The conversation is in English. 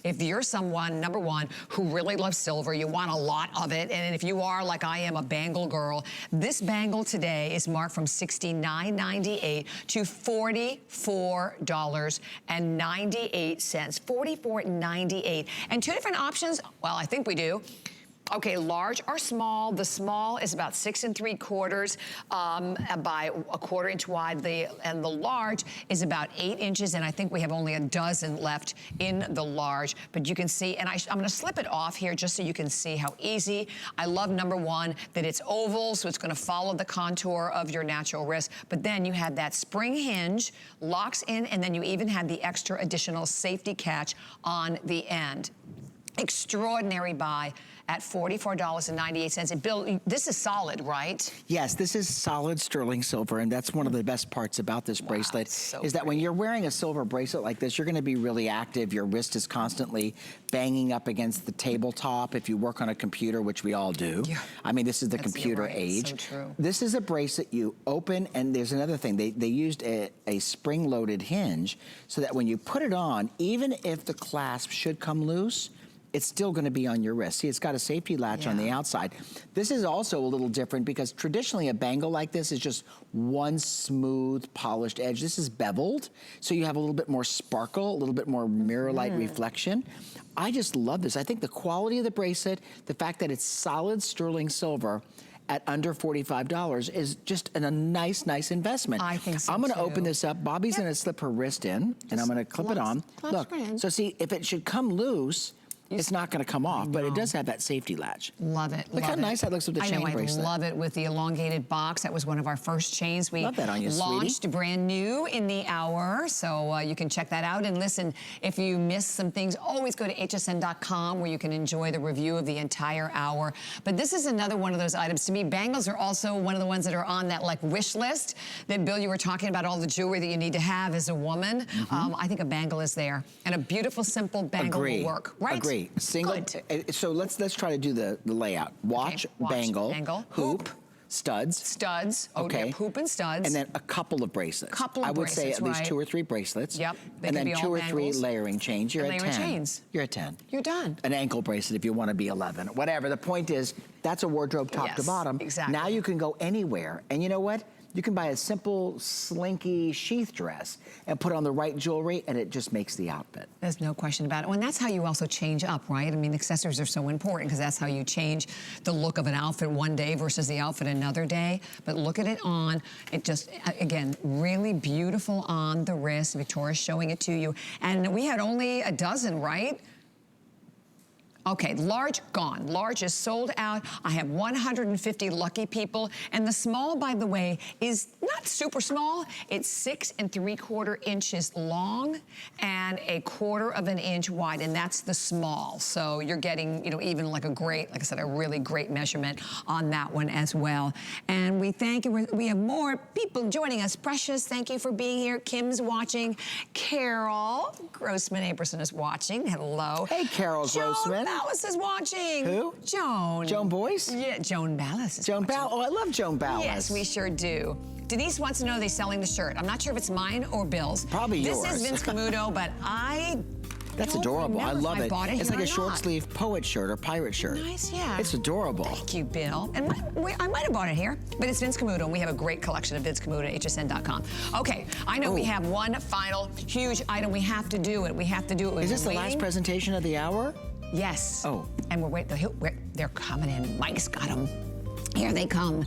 If you're someone, number one, who really loves silver, you want a lot of it, and if you are, like I am, a bangle girl, this bangle today is marked from $69.98 to $44.98. $44.98. And two different options, well, I think we do. Okay, large or small. The small is about 6 3/4 by a 1/4 inch wide. And the large is about 8 inches, and I think we have only a dozen left in the large. But you can see, and I'm gonna slip it off here just so you can see how easy. I love, number one, that it's oval, so it's gonna follow the contour of your natural wrist. But then you have that spring hinge, locks in, and then you even have the extra additional safety catch on the end. Extraordinary buy at $44.98. And Bill, this is solid, right? Yes, this is solid sterling silver, and that's one of the best parts about this bracelet, is that when you're wearing a silver bracelet like this, you're gonna be really active. Your wrist is constantly banging up against the tabletop if you work on a computer, which we all do. Yeah. I mean, this is the computer age. So true. This is a bracelet you open, and there's another thing. They used a spring-loaded hinge so that when you put it on, even if the clasp should come loose, it's still gonna be on your wrist. See, it's got a safety latch on the outside. This is also a little different because traditionally a bangle like this is just one smooth, polished edge. This is beveled, so you have a little bit more sparkle, a little bit more mirror-like reflection. I just love this. I think the quality of the bracelet, the fact that it's solid sterling silver at under $45 is just a nice investment. I think so, I'm gonna open this up. Bobby's gonna slip her wrist in, and I'm gonna clip it on. Look, so see, if it should come loose, it's not gonna come off, but it does have that safety latch. Love it, Look how nice that looks with the chain bracelet. I love it with the elongated box. That was one of our first chains we love that on you, launched sweetie. Brand new in the hour, so you can check that out. And listen, if you missed some things, always go to hsn.com where you can enjoy the review of the entire hour. But this is another one of those items. To me, bangles are also one of the ones that are on that like wish list that, Bill, you were talking about, all the jewelry that you need to have as a woman. I think a bangle is there. And a beautiful, simple bangle will work, right? Agree. Single. So let's try to do the layout. Watch, bangle, hoop, studs. Okay. Hoop and studs. And then a couple of bracelets. I would say at least 2 or 3 bracelets. Yep. And then 2 or 3 layering chains. You're at 10. You're at 10. You're done. An ankle bracelet if you want to be 11. Whatever. The point is, that's a wardrobe top to bottom. Exactly. Now you can go anywhere. And you know what? You can buy a simple, slinky sheath dress and put on the right jewelry, and it just makes the outfit. There's no question about it. Well, and that's how you also change up, right? I mean, accessories are so important because that's how you change the look of an outfit one day versus the outfit another day. But look at it on. It just, again, really beautiful on the wrist. Victoria's showing it to you. And we had only a dozen, right? Okay, large gone. Large is sold out. I have 150 lucky people. And the small, by the way, is not super small. It's 6 3/4 inches long and 1/4 of an inch wide, and that's the small. So you're getting, you know, even like a great, like I said, a really great measurement on that one as well. And we thank you. We have more people joining us. Precious, thank you for being here. Kim's watching. Carol Grossman-Aberson is watching. Hello. Hey, Carol Grossman. Ballas is watching. Who? Joan. Joan Boyce? Yeah, Joan Ballas is Joan watching. Ballas. Oh, I love Joan Ballas. Yes, we sure do. Denise wants to know, are they selling the shirt? I'm not sure if it's mine or Bill's. Probably yours. This is Vince Camuto, but That's adorable. I love it. It's like a short sleeve poet shirt or pirate shirt. Nice, yeah. It's adorable. Thank you, Bill. And I might have bought it here, but it's Vince Camuto, and we have a great collection of Vince Camuto at hsn.com. Okay, I know we have one final huge item. We have to do it. We have to do it. Is this the last presentation of the hour? Yes. Oh. And we're waiting. They're coming in. Mike's got them. Here they come.